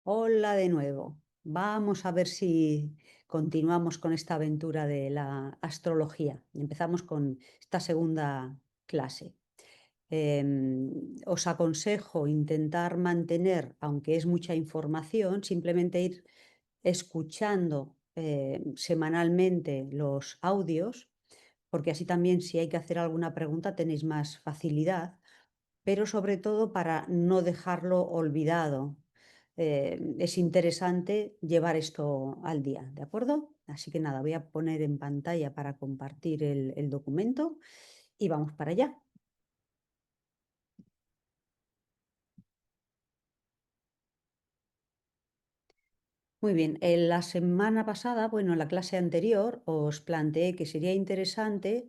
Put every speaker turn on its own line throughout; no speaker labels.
Hola de nuevo. Vamos a ver si continuamos con esta aventura de la astrología. Empezamos con esta segunda clase. Os aconsejo intentar mantener, aunque es mucha información, simplemente ir escuchando semanalmente los audios, porque así también si hay que hacer alguna pregunta tenéis más facilidad, pero sobre todo para no dejarlo olvidado. Es interesante llevar esto al día, ¿de acuerdo? Así que nada, voy a poner en pantalla para compartir el documento y vamos para allá. Muy bien, en la semana pasada, bueno, en la clase anterior os planteé que sería interesante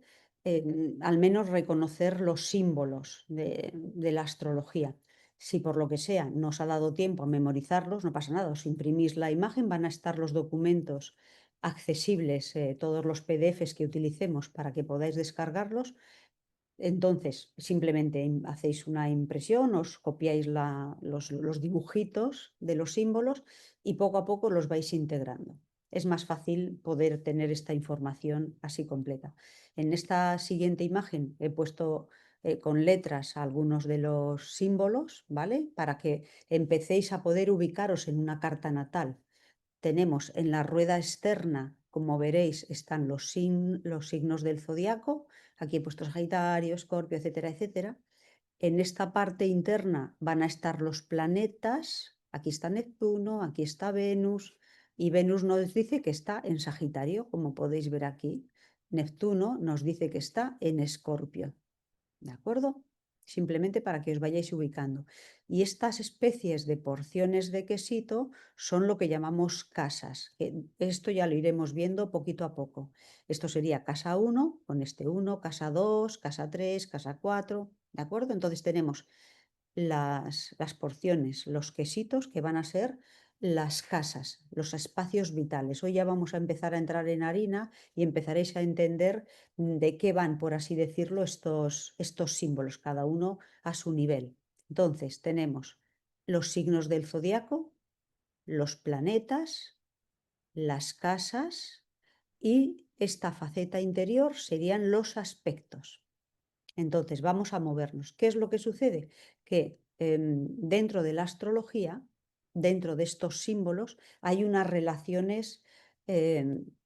al menos reconocer los símbolos de la astrología. Si por lo que sea no os ha dado tiempo a memorizarlos, no pasa nada, os imprimís la imagen, van a estar los documentos accesibles, todos los PDFs que utilicemos para que podáis descargarlos. Entonces, simplemente hacéis una impresión, os copiáis los dibujitos de los símbolos y poco a poco los vais integrando. Es más fácil poder tener esta información así completa. En esta siguiente imagen he puesto con letras algunos de los símbolos, ¿vale? Para que empecéis a poder ubicaros en una carta natal. Tenemos en la rueda externa, como veréis, están los signos del zodiaco. Aquí he puesto Sagitario, Escorpio, etcétera, etcétera. En esta parte interna van a estar los planetas. Aquí está Neptuno, aquí está Venus. Y Venus nos dice que está en Sagitario, como podéis ver aquí. Neptuno nos dice que está en Escorpio. ¿De acuerdo? Simplemente para que os vayáis ubicando. Y estas especies de porciones de quesito son lo que llamamos casas. Esto ya lo iremos viendo poquito a poco. Esto sería casa 1, con este 1, casa 2, casa 3, casa 4. ¿De acuerdo? Entonces tenemos las porciones, los quesitos que van a ser las casas, los espacios vitales. Hoy ya vamos a empezar a entrar en harina y empezaréis a entender de qué van, por así decirlo, estos símbolos, cada uno a su nivel. Entonces tenemos los signos del zodiaco, los planetas, las casas y esta faceta interior serían los aspectos. Entonces, vamos a movernos. ¿Qué es lo que sucede? Que dentro de la astrología, dentro de estos símbolos, hay unas relaciones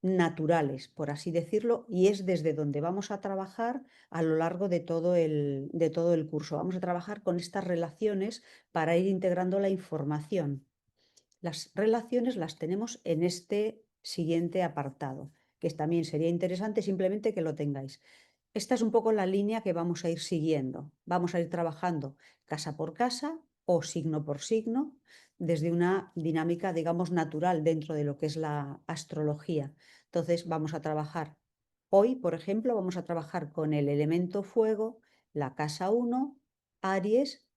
naturales, por así decirlo, y es desde donde vamos a trabajar a lo largo de todo el curso. Vamos a trabajar con estas relaciones para ir integrando la información. Las relaciones las tenemos en este siguiente apartado, que también sería interesante simplemente que lo tengáis. Esta es un poco la línea que vamos a ir siguiendo. Vamos a ir trabajando casa por casa o signo por signo desde una dinámica, digamos, natural dentro de lo que es la astrología. Entonces vamos a trabajar hoy, por ejemplo, vamos a trabajar con el elemento fuego, la casa 1, Aries,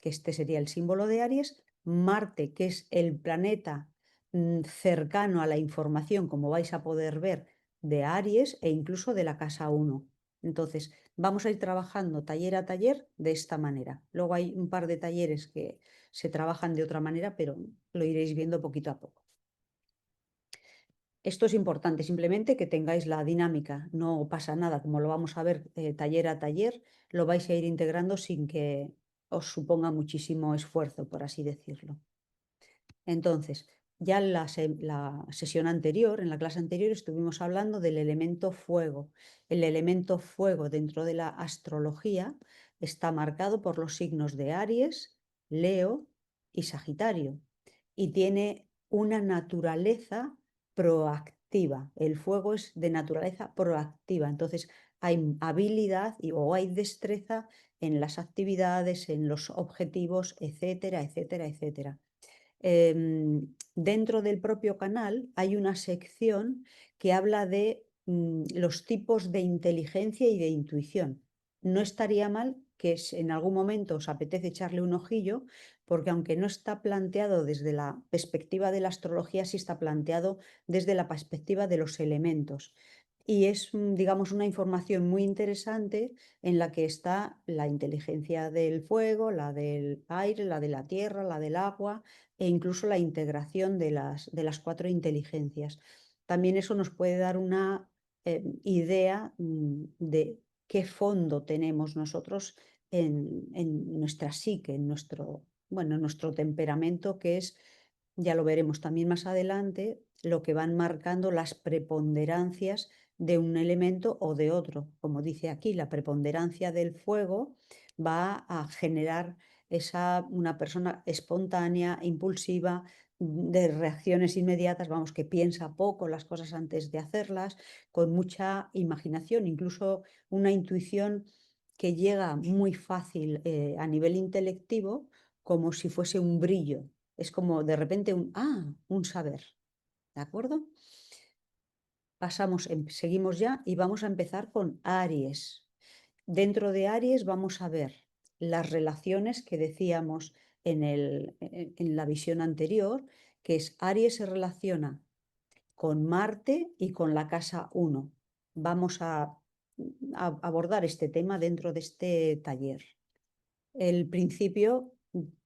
que este sería el símbolo de Aries, Marte, que es el planeta cercano a la información, como vais a poder ver, de Aries e incluso de la casa 1. Entonces, vamos a ir trabajando taller a taller de esta manera. Luego hay un par de talleres que se trabajan de otra manera, pero lo iréis viendo poquito a poco. Esto es importante, simplemente que tengáis la dinámica, no pasa nada, como lo vamos a ver taller a taller, lo vais a ir integrando sin que os suponga muchísimo esfuerzo, por así decirlo. Entonces, ya en la sesión anterior, en la clase anterior, estuvimos hablando del elemento fuego. El elemento fuego dentro de la astrología está marcado por los signos de Aries, Leo y Sagitario y tiene una naturaleza proactiva. El fuego es de naturaleza proactiva, entonces hay habilidad o hay destreza en las actividades, en los objetivos, etcétera, etcétera, etcétera. Dentro del propio canal hay una sección que habla de los tipos de inteligencia y de intuición. No estaría mal que en algún momento os apetece echarle un ojillo, porque aunque no está planteado desde la perspectiva de la astrología, sí está planteado desde la perspectiva de los elementos. y es, digamos, una información muy interesante en la que está la inteligencia del fuego, la del aire, la de la tierra, la del agua e incluso la integración de las cuatro inteligencias. También eso nos puede dar una idea de qué fondo tenemos nosotros en nuestra psique, en nuestro, bueno, en nuestro temperamento, que es, ya lo veremos también más adelante, lo que van marcando las preponderancias de un elemento o de otro. Como dice aquí, la preponderancia del fuego va a generar una persona espontánea, impulsiva, de reacciones inmediatas, vamos, que piensa poco las cosas antes de hacerlas, con mucha imaginación, incluso una intuición que llega muy fácil a nivel intelectivo, como si fuese un brillo. Es como de repente un saber, ¿de acuerdo? Seguimos ya y vamos a empezar con Aries. Dentro de Aries vamos a ver las relaciones que decíamos en la visión anterior, que es Aries se relaciona con Marte y con la casa 1. Vamos a abordar este tema dentro de este taller. El principio,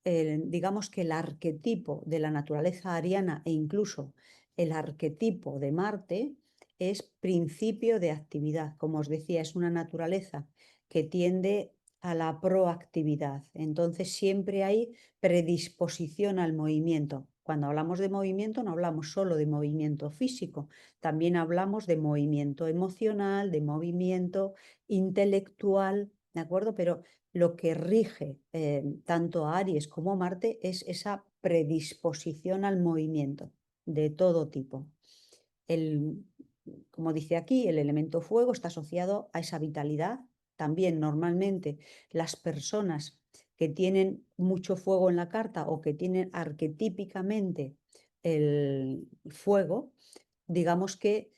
digamos que el arquetipo de la naturaleza ariana e incluso el arquetipo de Marte es principio de actividad. Como os decía, es una naturaleza que tiende a la proactividad. Entonces siempre hay predisposición al movimiento. Cuando hablamos de movimiento no hablamos solo de movimiento físico, también hablamos de movimiento emocional, de movimiento intelectual, ¿de acuerdo? Pero lo que rige tanto a Aries como a Marte es esa predisposición al movimiento de todo tipo. El, como dice aquí, el elemento fuego está asociado a esa vitalidad. También normalmente las personas que tienen mucho fuego en la carta o que tienen arquetípicamente el fuego, digamos que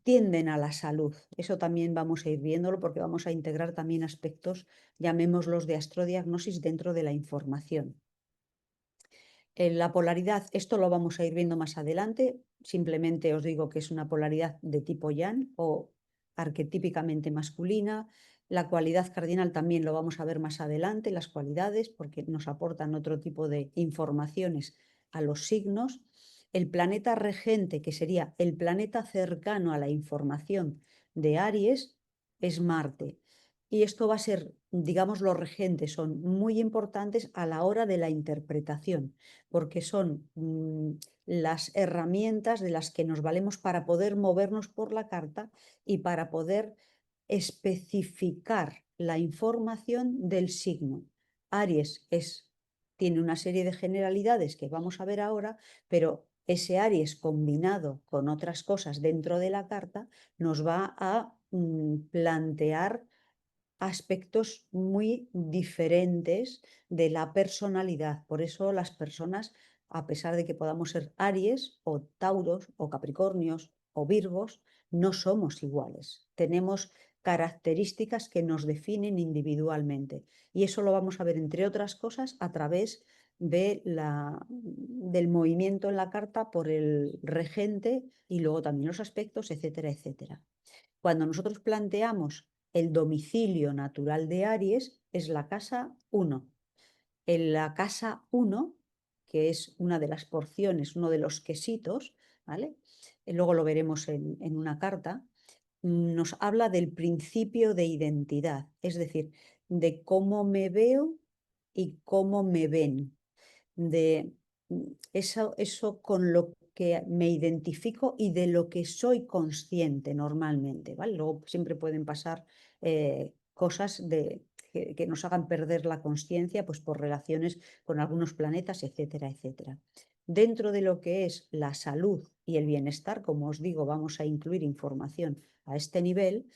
tienden a la salud. Eso también vamos a ir viéndolo porque vamos a integrar también aspectos, llamémoslos de astrodiagnosis, dentro de la información. En la polaridad, esto lo vamos a ir viendo más adelante, simplemente os digo que es una polaridad de tipo Yang o arquetípicamente masculina. La cualidad cardinal también lo vamos a ver más adelante, las cualidades, porque nos aportan otro tipo de informaciones a los signos. El planeta regente, que sería el planeta cercano a la información de Aries, es Marte. Y esto va a ser, digamos, los regentes son muy importantes a la hora de la interpretación, porque son las herramientas de las que nos valemos para poder movernos por la carta y para poder especificar la información del signo. Aries tiene una serie de generalidades que vamos a ver ahora, pero ese Aries combinado con otras cosas dentro de la carta nos va a plantear aspectos muy diferentes de la personalidad. Por eso las personas, a pesar de que podamos ser Aries o Tauros o Capricornios o Virgos, no somos iguales. Tenemos características que nos definen individualmente. Y eso lo vamos a ver, entre otras cosas, a través del movimiento en la carta por el regente y luego también los aspectos, etcétera, etcétera. Cuando nosotros planteamos el domicilio natural de Aries, es la casa 1. En la casa 1, que es una de las porciones, uno de los quesitos, ¿vale? Luego lo veremos en una carta, nos habla del principio de identidad, es decir, de cómo me veo y cómo me ven, de eso con lo que me identifico y de lo que soy consciente normalmente, ¿vale? Luego siempre pueden pasar cosas que nos hagan perder la consciencia, pues por relaciones con algunos planetas, etcétera, etcétera. Dentro de lo que es la salud y el bienestar, como os digo, vamos a incluir información a este nivel.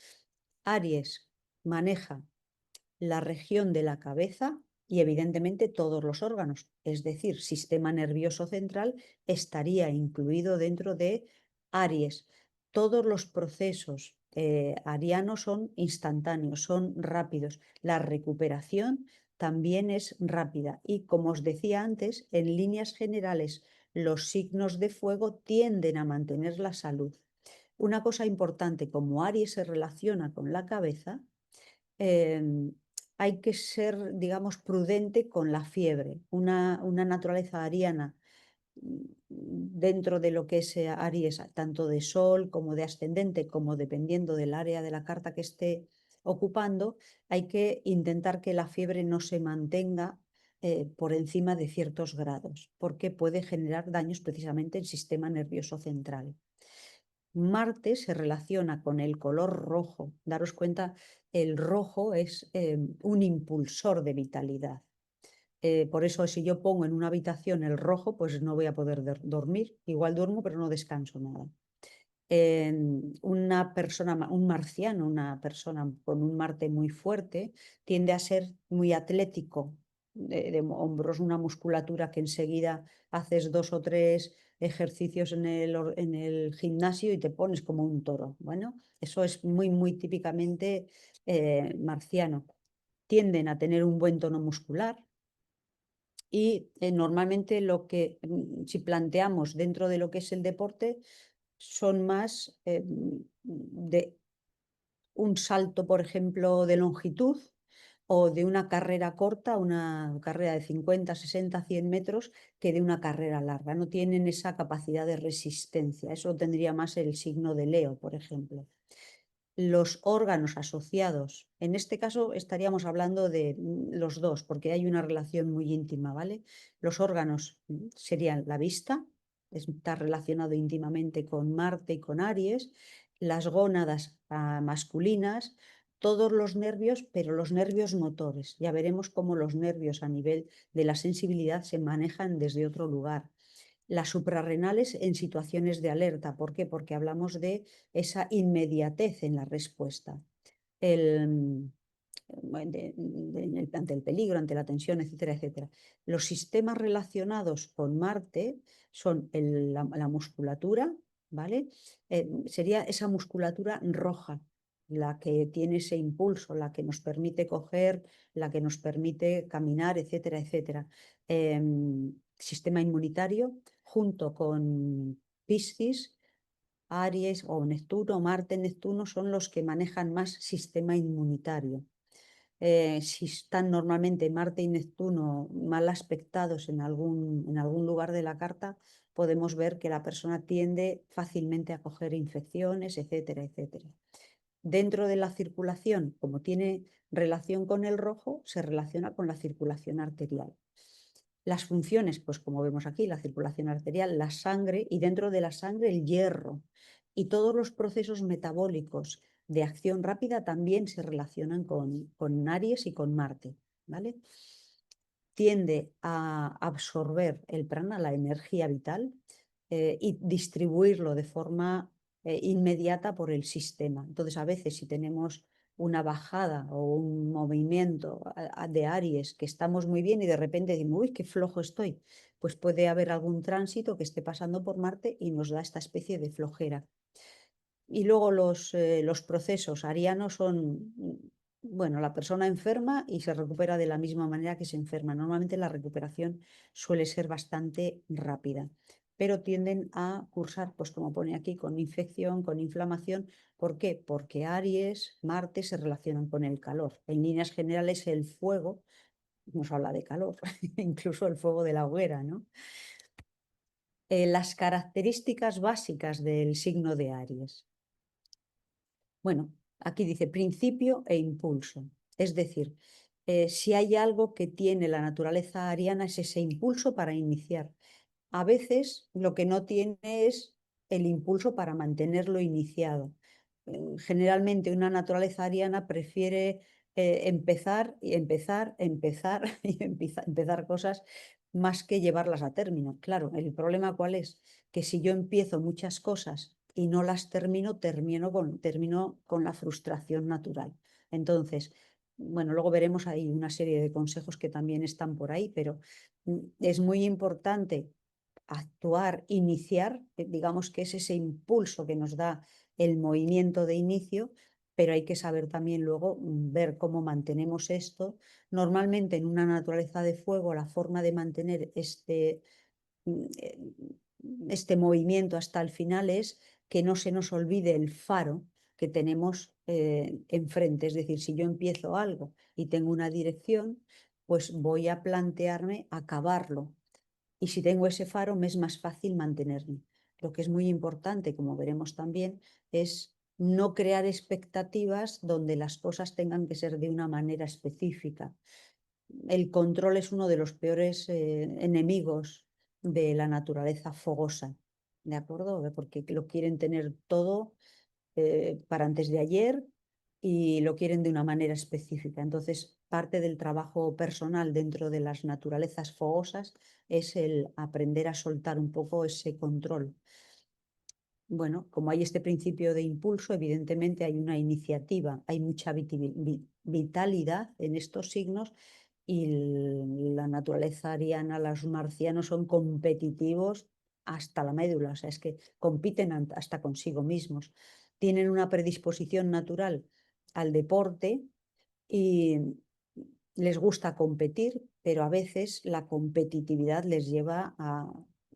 Aries maneja la región de la cabeza y evidentemente todos los órganos, es decir, sistema nervioso central estaría incluido dentro de Aries. Todos los procesos arianos son instantáneos, son rápidos. La recuperación también es rápida y, como os decía antes, en líneas generales los signos de fuego tienden a mantener la salud. Una cosa importante, como Aries se relaciona con la cabeza, hay que ser, digamos, prudente con la fiebre. Una naturaleza ariana dentro de lo que es Aries, tanto de Sol como de ascendente, como dependiendo del área de la carta que esté ocupando, hay que intentar que la fiebre no se mantenga por encima de ciertos grados, porque puede generar daños precisamente en el sistema nervioso central. Marte se relaciona con el color rojo. Daros cuenta, el rojo es un impulsor de vitalidad. Por eso, si yo pongo en una habitación el rojo, pues no voy a poder dormir. Igual duermo, pero no descanso nada. Una persona, un marciano, una persona con un Marte muy fuerte, tiende a ser muy atlético, de hombros, una musculatura que enseguida haces 2 o 3 ejercicios en el gimnasio y te pones como un toro. Bueno, eso es muy, muy típicamente marciano. Tienden a tener un buen tono muscular y normalmente si planteamos dentro de lo que es el deporte, son más de un salto, por ejemplo, de longitud o de una carrera corta, una carrera de 50, 60, 100 metros, que de una carrera larga. No tienen esa capacidad de resistencia. Eso tendría más el signo de Leo, por ejemplo. Los órganos asociados, en este caso estaríamos hablando de los dos, porque hay una relación muy íntima, ¿vale? Los órganos serían la vista, está relacionado íntimamente con Marte y con Aries, las gónadas masculinas, todos los nervios, pero los nervios motores. Ya veremos cómo los nervios a nivel de la sensibilidad se manejan desde otro lugar. Las suprarrenales en situaciones de alerta. ¿Por qué? Porque hablamos de esa inmediatez en la respuesta. Ante el peligro, ante la tensión, etcétera, etcétera. Los sistemas relacionados con Marte son la musculatura, ¿vale? Sería esa musculatura roja, la que tiene ese impulso, la que nos permite coger, la que nos permite caminar, etcétera, etcétera. Sistema inmunitario, junto con Piscis, Aries o Neptuno, Marte, Neptuno son los que manejan más sistema inmunitario. Si están normalmente Marte y Neptuno mal aspectados en algún lugar de la carta, podemos ver que la persona tiende fácilmente a coger infecciones, etcétera, etcétera. Dentro de la circulación, como tiene relación con el rojo, se relaciona con la circulación arterial. Las funciones, pues como vemos aquí, la circulación arterial, la sangre y dentro de la sangre el hierro y todos los procesos metabólicos de acción rápida también se relacionan con Aries y con Marte, ¿vale? Tiende a absorber el prana, la energía vital, y distribuirlo de forma inmediata por el sistema. Entonces, a veces si tenemos una bajada o un movimiento de Aries que estamos muy bien y de repente decimos, uy, qué flojo estoy, pues puede haber algún tránsito que esté pasando por Marte y nos da esta especie de flojera. Y luego los procesos arianos son, bueno, la persona enferma y se recupera de la misma manera que se enferma. Normalmente la recuperación suele ser bastante rápida, pero tienden a cursar, pues como pone aquí, con infección, con inflamación. ¿Por qué? Porque Aries, Marte se relacionan con el calor. En líneas generales el fuego nos habla de calor, incluso el fuego de la hoguera, ¿no? Las características básicas del signo de Aries. Bueno, aquí dice principio e impulso. Es decir, si hay algo que tiene la naturaleza ariana es ese impulso para iniciar. A veces lo que no tiene es el impulso para mantenerlo iniciado. Generalmente una naturaleza ariana prefiere empezar y empezar, empezar y empezar cosas más que llevarlas a término. Claro, el problema ¿cuál es? Que si yo empiezo muchas cosas y no las termino con la frustración natural. Entonces, bueno, luego veremos ahí una serie de consejos que también están por ahí, pero es muy importante actuar, iniciar, digamos que es ese impulso que nos da el movimiento de inicio, pero hay que saber también luego ver cómo mantenemos esto. Normalmente en una naturaleza de fuego la forma de mantener este movimiento hasta el final es que no se nos olvide el faro que tenemos enfrente. Es decir, si yo empiezo algo y tengo una dirección, pues voy a plantearme acabarlo. Y si tengo ese faro, me es más fácil mantenerme. Lo que es muy importante, como veremos también, es no crear expectativas donde las cosas tengan que ser de una manera específica. El control es uno de los peores enemigos de la naturaleza fogosa, ¿de acuerdo? Porque lo quieren tener todo para antes de ayer y lo quieren de una manera específica. Entonces, parte del trabajo personal dentro de las naturalezas fogosas es el aprender a soltar un poco ese control. Bueno, como hay este principio de impulso, evidentemente hay una iniciativa, hay mucha vitalidad en estos signos y la naturaleza ariana, los marcianos son competitivos hasta la médula, o sea, es que compiten hasta consigo mismos. Tienen una predisposición natural al deporte y les gusta competir, pero a veces la competitividad les lleva a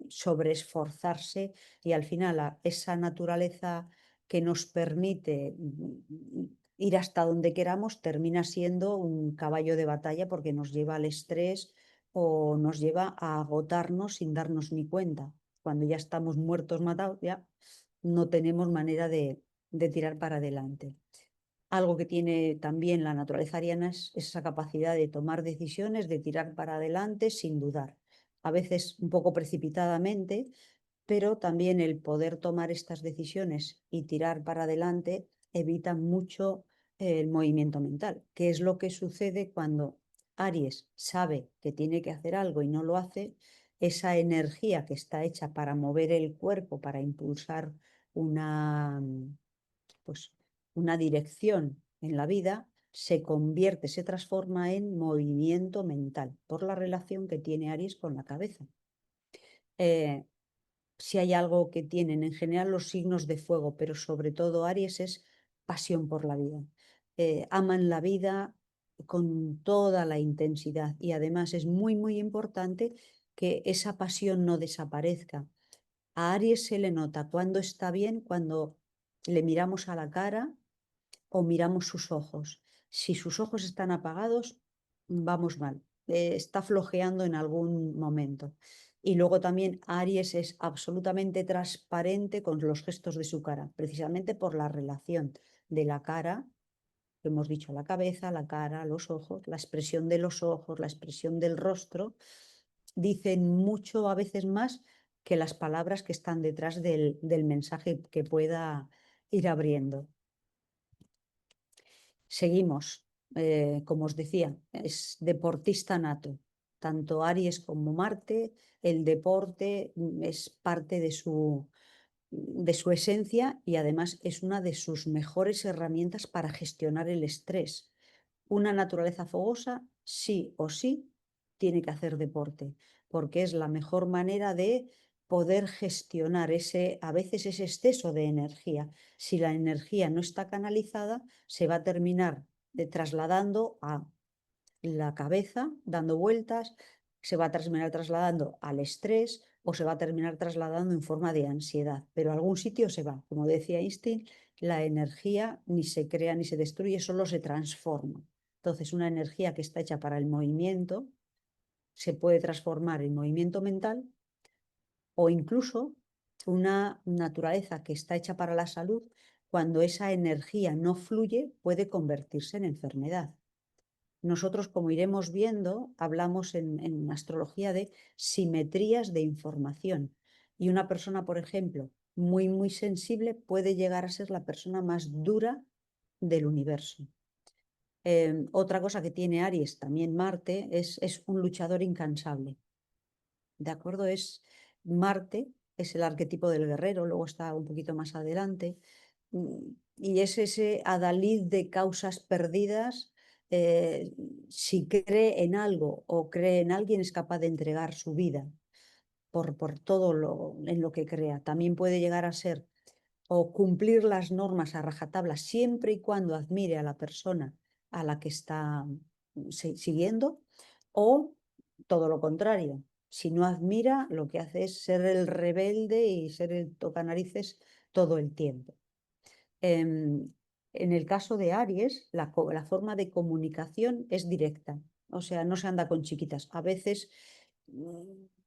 sobreesforzarse y al final esa naturaleza que nos permite ir hasta donde queramos termina siendo un caballo de batalla porque nos lleva al estrés o nos lleva a agotarnos sin darnos ni cuenta. Cuando ya estamos muertos, matados, ya no tenemos manera de tirar para adelante. Algo que tiene también la naturaleza ariana es esa capacidad de tomar decisiones, de tirar para adelante sin dudar. A veces un poco precipitadamente, pero también el poder tomar estas decisiones y tirar para adelante evita mucho el movimiento mental, que es lo que sucede cuando Aries sabe que tiene que hacer algo y no lo hace. Esa energía que está hecha para mover el cuerpo, para impulsar una, pues, una dirección en la vida, se convierte, se transforma en movimiento mental por la relación que tiene Aries con la cabeza. Si hay algo que tienen en general los signos de fuego, pero sobre todo Aries es pasión por la vida. Aman la vida con toda la intensidad y además es muy, muy importante que esa pasión no desaparezca. A Aries se le nota cuando está bien, cuando le miramos a la cara o miramos sus ojos. Si sus ojos están apagados, vamos mal, está flojeando en algún momento. Y luego también Aries es absolutamente transparente con los gestos de su cara, precisamente por la relación de la cara, que hemos dicho, la cabeza, la cara, los ojos, la expresión de los ojos, la expresión del rostro, dicen mucho a veces más que las palabras que están detrás del mensaje que pueda ir abriendo. Seguimos, como os decía, es deportista nato. Tanto Aries como Marte, el deporte es parte de su esencia y además es una de sus mejores herramientas para gestionar el estrés. Una naturaleza fogosa, sí o sí, tiene que hacer deporte, porque es la mejor manera de poder gestionar a veces ese exceso de energía. Si la energía no está canalizada, se va a terminar trasladando a la cabeza, dando vueltas, se va a terminar trasladando al estrés o se va a terminar trasladando en forma de ansiedad, pero a algún sitio se va. Como decía Einstein, la energía ni se crea ni se destruye, solo se transforma. Entonces, una energía que está hecha para el movimiento se puede transformar en movimiento mental o incluso una naturaleza que está hecha para la salud, cuando esa energía no fluye, puede convertirse en enfermedad. Nosotros, como iremos viendo, hablamos en astrología de simetrías de información. Y una persona, por ejemplo, muy, muy sensible puede llegar a ser la persona más dura del universo. Otra cosa que tiene Aries, también Marte, es un luchador incansable. ¿De acuerdo? Marte es el arquetipo del guerrero, luego está un poquito más adelante, y es ese adalid de causas perdidas. Si cree en algo o cree en alguien, es capaz de entregar su vida por todo en lo que crea. También puede llegar a ser o cumplir las normas a rajatabla siempre y cuando admire a la persona a la que está siguiendo, o todo lo contrario. Si no admira, lo que hace es ser el rebelde y ser el tocanarices todo el tiempo. En el caso de Aries, la forma de comunicación es directa, o sea, no se anda con chiquitas. A veces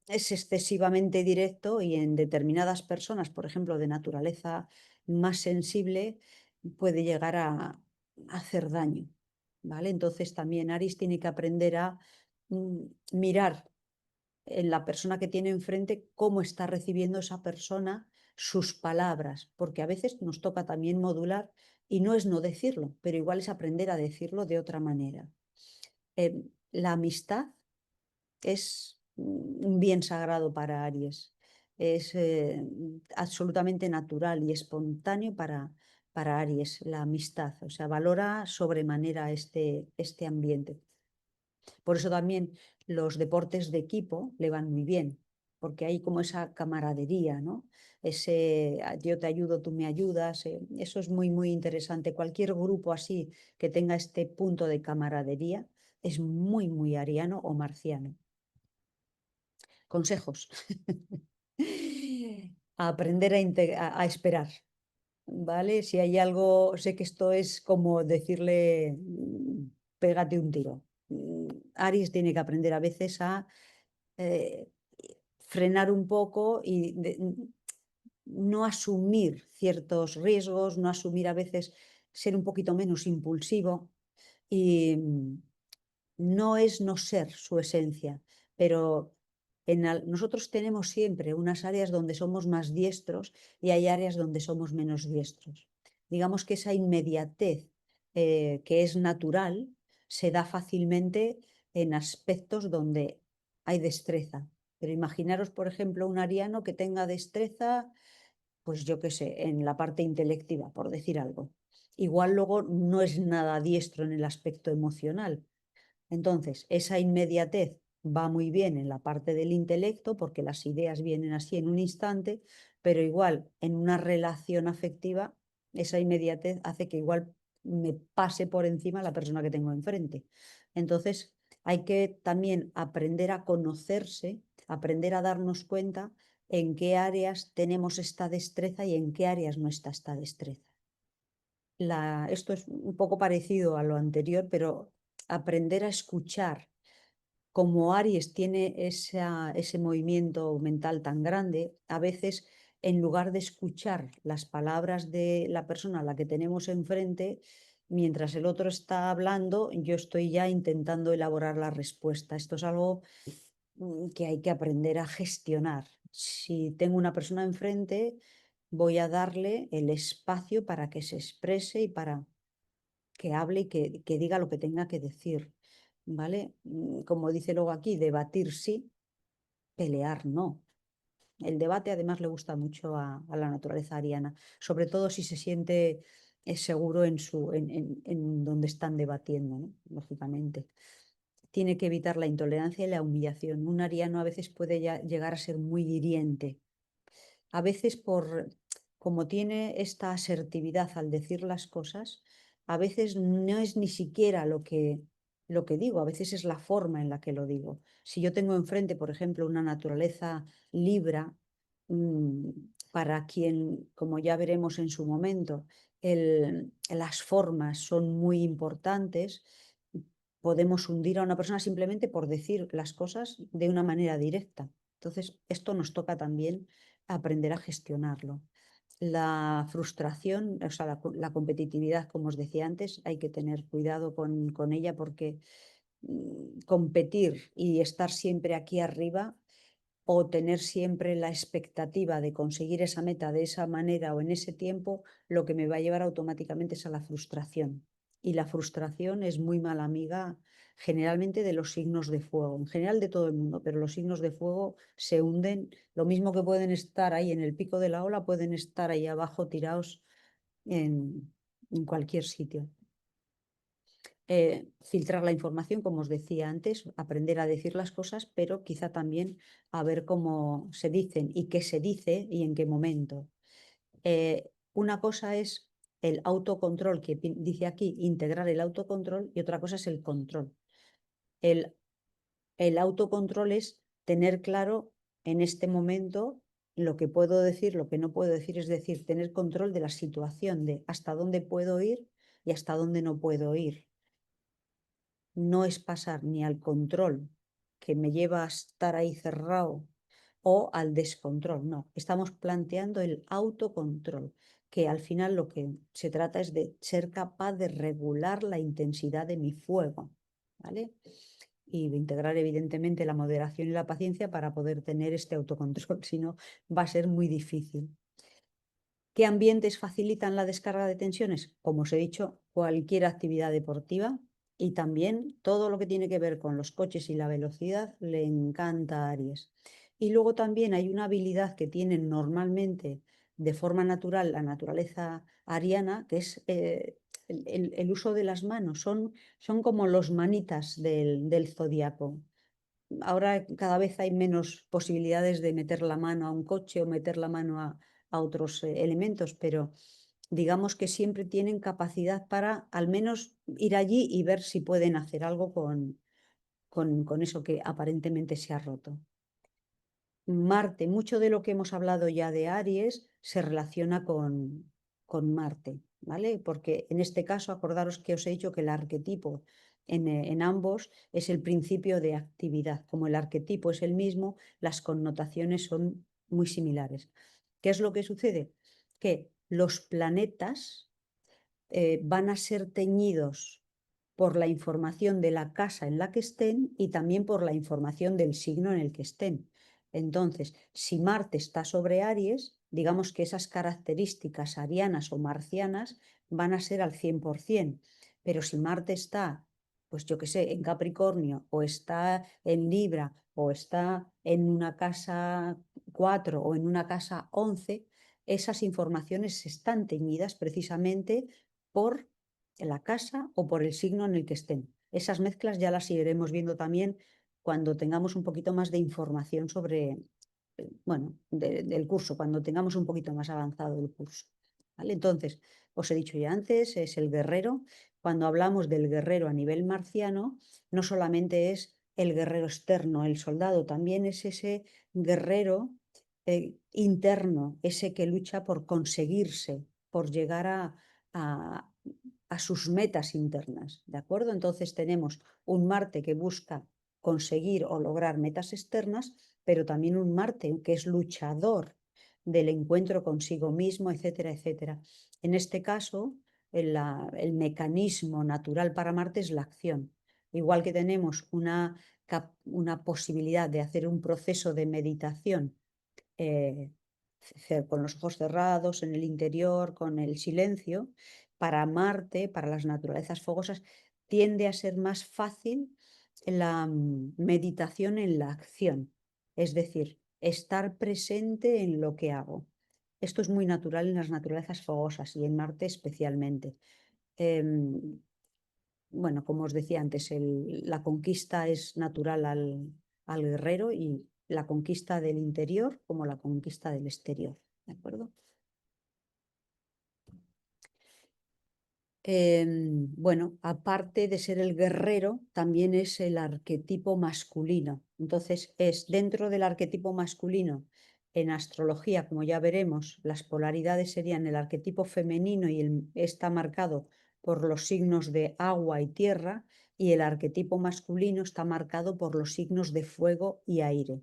es excesivamente directo y en determinadas personas, por ejemplo, de naturaleza más sensible, puede llegar a hacer daño, ¿vale? Entonces también Aries tiene que aprender a mirar en la persona que tiene enfrente cómo está recibiendo esa persona sus palabras, porque a veces nos toca también modular y no es no decirlo, pero igual es aprender a decirlo de otra manera. La amistad es un bien sagrado para Aries, es absolutamente natural y espontáneo para Aries, la amistad, o sea, valora sobremanera este ambiente. Por eso también los deportes de equipo le van muy bien, porque hay como esa camaradería, ¿no? Ese yo te ayudo, tú me ayudas, eso es muy, muy interesante. Cualquier grupo así que tenga este punto de camaradería es muy, muy ariano o marciano. Consejos. A aprender a esperar, ¿vale? Si hay algo, sé que esto es como decirle, pégate un tiro. Aries tiene que aprender a veces a eh, frenar un poco y no asumir ciertos riesgos, no asumir a veces ser un poquito menos impulsivo y no es no ser su esencia, pero nosotros tenemos siempre unas áreas donde somos más diestros y hay áreas donde somos menos diestros. Digamos que esa inmediatez que es natural se da fácilmente en aspectos donde hay destreza. Pero imaginaros, por ejemplo, un ariano que tenga destreza, pues yo qué sé, en la parte intelectiva, por decir algo. Igual luego no es nada diestro en el aspecto emocional. Entonces, esa inmediatez va muy bien en la parte del intelecto porque las ideas vienen así en un instante, pero igual en una relación afectiva, esa inmediatez hace que igual me pase por encima la persona que tengo enfrente. Entonces, hay que también aprender a conocerse, aprender a darnos cuenta en qué áreas tenemos esta destreza y en qué áreas no está esta destreza. Esto es un poco parecido a lo anterior, pero aprender a escuchar. Como Aries tiene ese movimiento mental tan grande, a veces en lugar de escuchar las palabras de la persona a la que tenemos enfrente, mientras el otro está hablando, yo estoy ya intentando elaborar la respuesta. Esto es algo que hay que aprender a gestionar. Si tengo una persona enfrente, voy a darle el espacio para que se exprese y para que hable y que diga lo que tenga que decir, ¿vale? Como dice luego aquí, debatir sí, pelear no. El debate además le gusta mucho a la naturaleza ariana, sobre todo si se siente seguro en donde están debatiendo, ¿no? Lógicamente. Tiene que evitar la intolerancia y la humillación. Un ariano a veces puede llegar a ser muy hiriente. A veces como tiene esta asertividad al decir las cosas, a veces no es ni siquiera lo que digo, a veces es la forma en la que lo digo. Si yo tengo enfrente, por ejemplo, una naturaleza libra, mm, para quien, como ya veremos en su momento, las formas son muy importantes, podemos hundir a una persona simplemente por decir las cosas de una manera directa. Entonces, esto nos toca también aprender a gestionarlo. La frustración, o sea, la competitividad, como os decía antes, hay que tener cuidado con ella porque competir y estar siempre aquí arriba o tener siempre la expectativa de conseguir esa meta de esa manera o en ese tiempo, lo que me va a llevar automáticamente es a la frustración. Y la frustración es muy mala amiga generalmente de los signos de fuego, en general de todo el mundo, pero los signos de fuego se hunden, lo mismo que pueden estar ahí en el pico de la ola, pueden estar ahí abajo tirados en cualquier sitio. Filtrar la información, como os decía antes, aprender a decir las cosas, pero quizá también a ver cómo se dicen y qué se dice y en qué momento. Una cosa es el autocontrol, que dice aquí, integrar el autocontrol, y otra cosa es el control. El, el autocontrol es tener claro en este momento Lo que puedo decir, lo que no puedo decir, es decir, tener control de la situación, de hasta dónde puedo ir y hasta dónde no puedo ir. No es pasar ni al control, que me lleva a estar ahí cerrado, o al descontrol. No, estamos planteando el autocontrol, que al final lo que se trata es de ser capaz de regular la intensidad de mi fuego, ¿vale? Y de integrar evidentemente la moderación y la paciencia para poder tener este autocontrol, si no va a ser muy difícil. ¿Qué ambientes facilitan la descarga de tensiones? Como os he dicho, cualquier actividad deportiva y también todo lo que tiene que ver con los coches y la velocidad le encanta a Aries. Y luego también hay una habilidad que tienen normalmente de forma natural la naturaleza ariana, que es el uso de las manos. Son como los manitas del zodiaco. Ahora cada vez hay menos posibilidades de meter la mano a un coche o meter la mano a otros elementos, pero digamos que siempre tienen capacidad para al menos ir allí y ver si pueden hacer algo con eso que aparentemente se ha roto. Marte, mucho de lo que hemos hablado ya de Aries se relaciona con Marte, ¿vale? Porque en este caso, acordaros que os he dicho que el arquetipo en ambos es el principio de actividad. Como el arquetipo es el mismo, las connotaciones son muy similares. ¿Qué es lo que sucede? Que los planetas van a ser teñidos por la información de la casa en la que estén y también por la información del signo en el que estén. Entonces, si Marte está sobre Aries, digamos que esas características arianas o marcianas van a ser al 100%, pero si Marte está, pues yo qué sé, en Capricornio o está en Libra o está en una casa 4 o en una casa 11, esas informaciones están teñidas precisamente por la casa o por el signo en el que estén. Esas mezclas ya las iremos viendo también cuando tengamos un poquito más de información sobre, bueno, del curso, cuando tengamos un poquito más avanzado el curso. ¿Vale? Entonces, os he dicho ya antes, es el guerrero. Cuando hablamos del guerrero a nivel marciano, no solamente es el guerrero externo, el soldado, también es ese guerrero interno, ese que lucha por conseguirse, por llegar a, a sus metas internas, ¿de acuerdo? Entonces tenemos un Marte que busca conseguir o lograr metas externas, pero también un Marte que es luchador del encuentro consigo mismo, etcétera, etcétera. En este caso, el mecanismo natural para Marte es la acción. Igual que tenemos una posibilidad de hacer un proceso de meditación eh, con los ojos cerrados, en el interior, con el silencio, para Marte, para las naturalezas fogosas, tiende a ser más fácil la meditación en la acción, es decir, estar presente en lo que hago. Esto es muy natural en las naturalezas fogosas y en Marte especialmente. Bueno, como os decía antes, la conquista es natural al guerrero y la conquista del interior como la conquista del exterior. ¿De acuerdo? Bueno, aparte de ser el guerrero, también es el arquetipo masculino. Entonces, es dentro del arquetipo masculino, en astrología, como ya veremos, las polaridades serían el arquetipo femenino y está marcado por los signos de agua y tierra, y el arquetipo masculino está marcado por los signos de fuego y aire.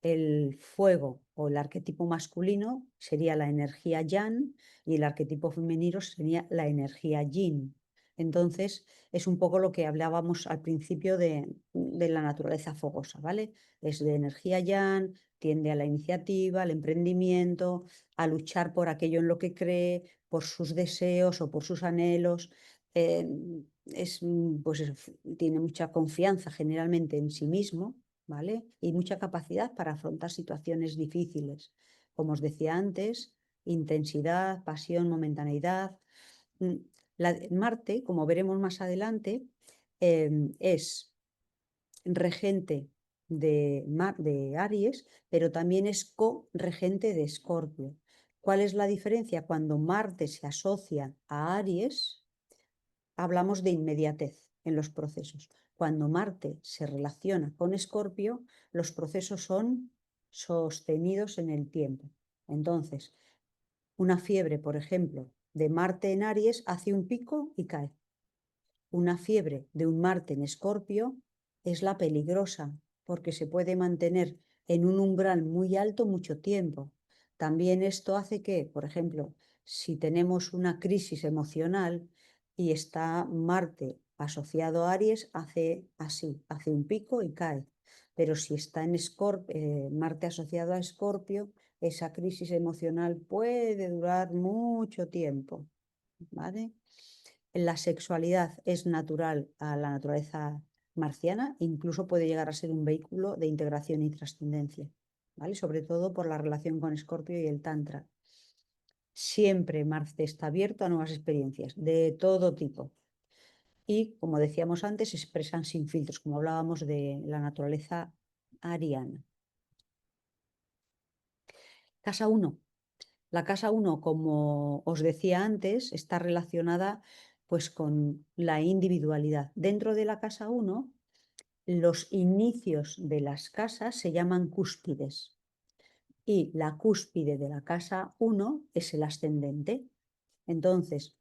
El fuego o el arquetipo masculino sería la energía yang y el arquetipo femenino sería la energía yin. Entonces, es un poco lo que hablábamos al principio de la naturaleza fogosa, ¿vale? Es de energía yang, tiende a la iniciativa, al emprendimiento, a luchar por aquello en lo que cree, por sus deseos o por sus anhelos. Eh, pues, tiene mucha confianza generalmente en sí mismo, ¿vale? Y mucha capacidad para afrontar situaciones difíciles. Como os decía antes, intensidad, pasión, momentaneidad. Mm, Marte, como veremos más adelante, es regente de Aries, pero también es co-regente de Escorpio. ¿Cuál es la diferencia? Cuando Marte se asocia a Aries, hablamos de inmediatez en los procesos. Cuando Marte se relaciona con Escorpio, los procesos son sostenidos en el tiempo. Entonces, una fiebre, por ejemplo, de Marte en Aries hace un pico y cae. Una fiebre de un Marte en Escorpio es la peligrosa, porque se puede mantener en un umbral muy alto mucho tiempo. También esto hace que, por ejemplo, si tenemos una crisis emocional y está Marte asociado a Aries, hace así, hace un pico y cae. Pero si está en Marte asociado a Escorpio, esa crisis emocional puede durar mucho tiempo, ¿vale? La sexualidad es natural a la naturaleza marciana, incluso puede llegar a ser un vehículo de integración y trascendencia, ¿vale? Sobre todo por la relación con Escorpio y el Tantra. Siempre Marte está abierto a nuevas experiencias de todo tipo. Y, como decíamos antes, se expresan sin filtros, como hablábamos de la naturaleza ariana. Casa 1. La casa 1, como os decía antes, está relacionada pues con la individualidad. Dentro de la casa 1, los inicios de las casas se llaman cúspides y la cúspide de la casa 1 es el ascendente. Entonces,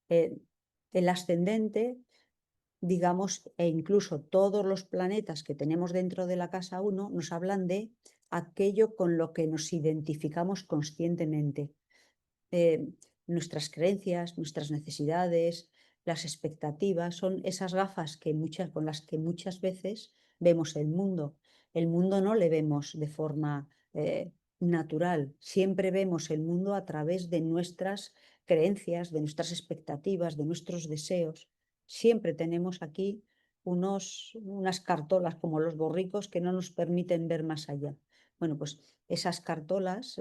el ascendente, digamos, e incluso todos los planetas que tenemos dentro de la casa 1 nos hablan de aquello con lo que nos identificamos conscientemente. eh, Nuestras creencias, nuestras necesidades, las expectativas, son esas gafas con las que muchas veces vemos el mundo. El mundo no le vemos de forma natural, siempre vemos el mundo a través de nuestras creencias, de nuestras expectativas, de nuestros deseos. Siempre tenemos aquí unas cartolas como los borricos que no nos permiten ver más allá. Bueno, pues esas cartolas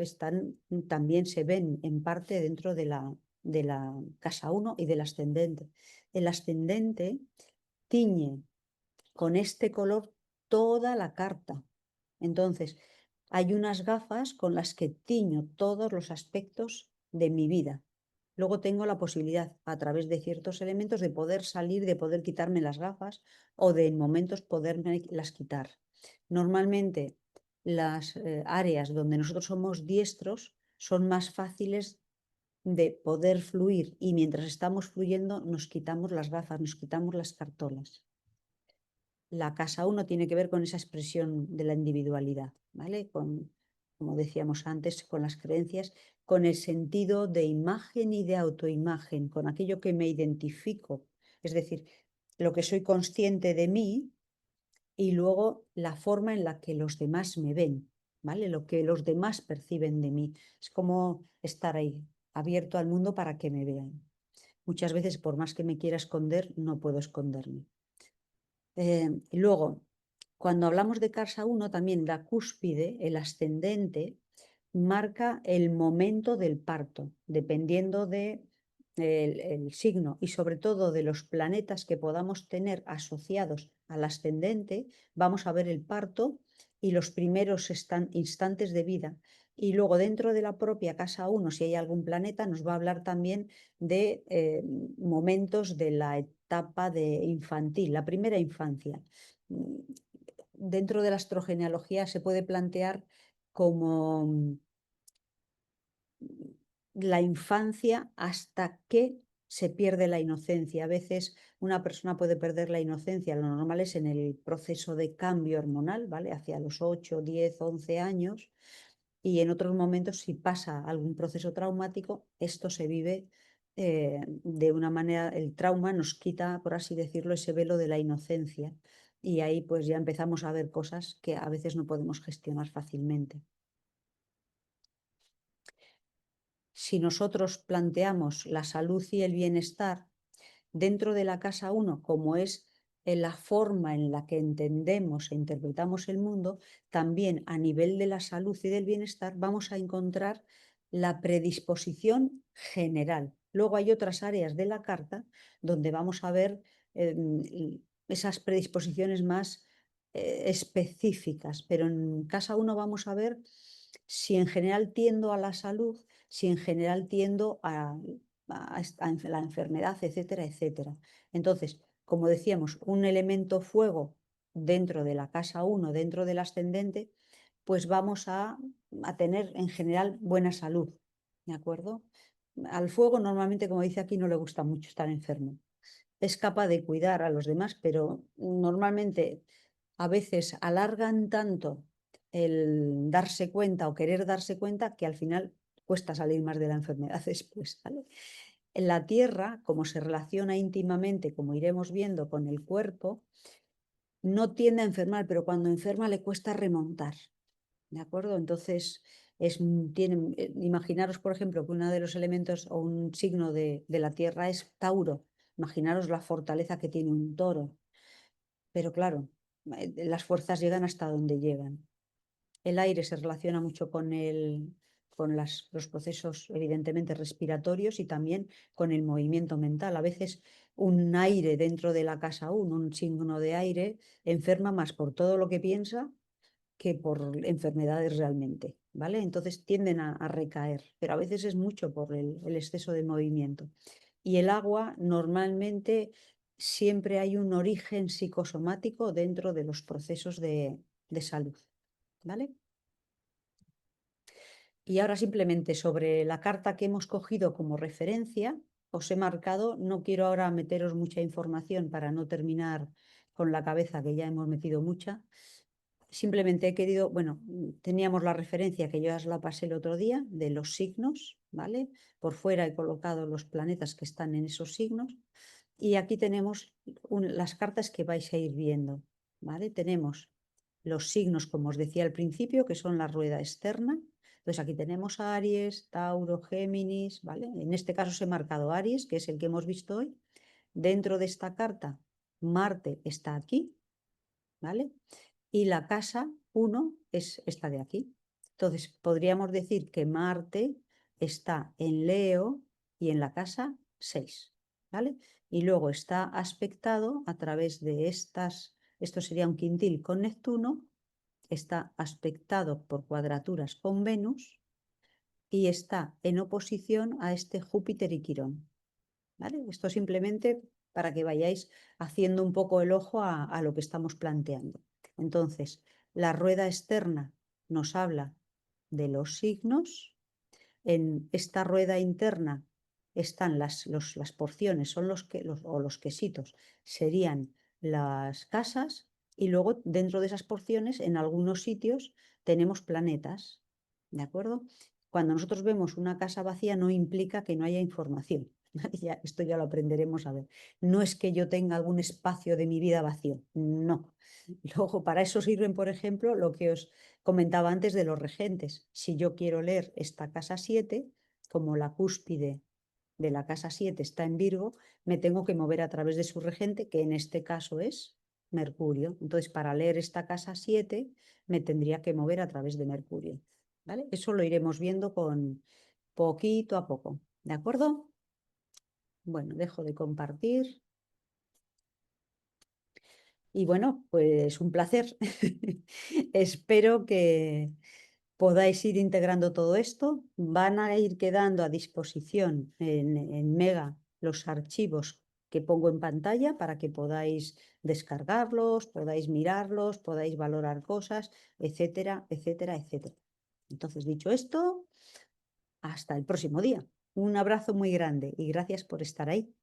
también se ven en parte dentro de la casa 1 y del ascendente. El ascendente tiñe con este color toda la carta. Entonces, hay unas gafas con las que tiño todos los aspectos de mi vida. Luego tengo la posibilidad, a través de ciertos elementos, de poder salir, de poder quitarme las gafas o de en momentos poderme las quitar. Normalmente, las áreas donde nosotros somos diestros son más fáciles de poder fluir y mientras estamos fluyendo nos quitamos las gafas, nos quitamos las cartolas. La casa 1 tiene que ver con esa expresión de la individualidad, ¿vale? Como decíamos antes, con las creencias, con el sentido de imagen y de autoimagen, con aquello que me identifico, es decir, lo que soy consciente de mí y luego la forma en la que los demás me ven, ¿vale? Lo que los demás perciben de mí. Es como estar ahí, abierto al mundo para que me vean. Muchas veces, por más que me quiera esconder, no puedo esconderme. Y luego, cuando hablamos de casa 1, también la cúspide, el ascendente, marca el momento del parto, dependiendo de el signo y sobre todo de los planetas que podamos tener asociados al ascendente, vamos a ver el parto y los primeros instantes de vida. Y luego dentro de la propia casa 1, si hay algún planeta, nos va a hablar también de momentos de la etapa de infantil, la primera infancia. Dentro de la astrogenealogía se puede plantear como la infancia hasta que se pierde la inocencia. A veces una persona puede perder la inocencia, lo normal es en el proceso de cambio hormonal, ¿vale? Hacia los 8, 10, 11 años, y en otros momentos, si pasa algún proceso traumático, esto se vive de una manera, el trauma nos quita, por así decirlo, ese velo de la inocencia, y ahí pues ya empezamos a ver cosas que a veces no podemos gestionar fácilmente. Si nosotros planteamos la salud y el bienestar dentro de la casa 1, como es la forma en la que entendemos e interpretamos el mundo, también a nivel de la salud y del bienestar vamos a encontrar la predisposición general. Luego hay otras áreas de la carta donde vamos a ver esas predisposiciones más específicas, pero en casa 1 vamos a ver si en general tiendo a la salud, si en general tiendo a la enfermedad, etcétera, etcétera. Entonces, como decíamos, un elemento fuego dentro de la casa 1, dentro del ascendente, pues vamos a tener en general buena salud, ¿de acuerdo? Al fuego normalmente, como dice aquí, no le gusta mucho estar enfermo. Es capaz de cuidar a los demás, pero normalmente a veces alargan tanto el darse cuenta o querer darse cuenta que al final cuesta salir más de la enfermedad después, ¿vale? En la tierra, como se relaciona íntimamente, como iremos viendo, con el cuerpo, no tiende a enfermar, pero cuando enferma le cuesta remontar, ¿de acuerdo? Entonces, imaginaros, por ejemplo, que uno de los elementos o un signo de la tierra es Tauro. Imaginaros la fortaleza que tiene un toro. Pero claro, las fuerzas llegan hasta donde llegan. El aire se relaciona mucho con los procesos, evidentemente, respiratorios y también con el movimiento mental. A veces un aire dentro de la casa, un signo de aire, enferma más por todo lo que piensa que por enfermedades realmente, ¿vale? Entonces tienden a recaer, pero a veces es mucho por el exceso de movimiento. Y el agua normalmente siempre hay un origen psicosomático dentro de los procesos de salud, ¿vale? Y ahora simplemente sobre la carta que hemos cogido como referencia, os he marcado, no quiero ahora meteros mucha información para no terminar con la cabeza, que ya hemos metido mucha. Simplemente he querido, bueno, teníamos la referencia que yo ya os la pasé el otro día de los signos, ¿vale? Por fuera he colocado los planetas que están en esos signos y aquí tenemos las cartas que vais a ir viendo, ¿vale? Tenemos los signos, como os decía al principio, que son la rueda externa. Entonces aquí tenemos a Aries, Tauro, Géminis, ¿vale? En este caso os he marcado Aries, que es el que hemos visto hoy. Dentro de esta carta, Marte está aquí, ¿vale? Y la casa 1 es esta de aquí. Entonces, podríamos decir que Marte está en Leo y en la casa 6, ¿vale? Y luego está aspectado a través de esto sería un quintil con Neptuno, está aspectado por cuadraturas con Venus y está en oposición a este Júpiter y Quirón, ¿vale? Esto simplemente para que vayáis haciendo un poco el ojo a lo que estamos planteando. Entonces, la rueda externa nos habla de los signos. En esta rueda interna están las porciones, son o los quesitos, serían las casas, y luego dentro de esas porciones, en algunos sitios, tenemos planetas, ¿de acuerdo? Cuando nosotros vemos una casa vacía no implica que no haya información. Esto ya lo aprenderemos a ver. No es que yo tenga algún espacio de mi vida vacío, no. Luego, para eso sirven, por ejemplo, lo que os comentaba antes de los regentes. Si yo quiero leer esta casa 7, como la cúspide de la casa 7 está en Virgo, me tengo que mover a través de su regente, que en este caso es Mercurio. Entonces, para leer esta casa 7, me tendría que mover a través de Mercurio, ¿vale? Eso lo iremos viendo con poquito a poco, ¿de acuerdo? Bueno, dejo de compartir. Y bueno, pues un placer. Espero que podáis ir integrando todo esto. Van a ir quedando a disposición en Mega los archivos que pongo en pantalla para que podáis descargarlos, podáis mirarlos, podáis valorar cosas, etcétera, etcétera, etcétera. Entonces, dicho esto, hasta el próximo día. Un abrazo muy grande y gracias por estar ahí.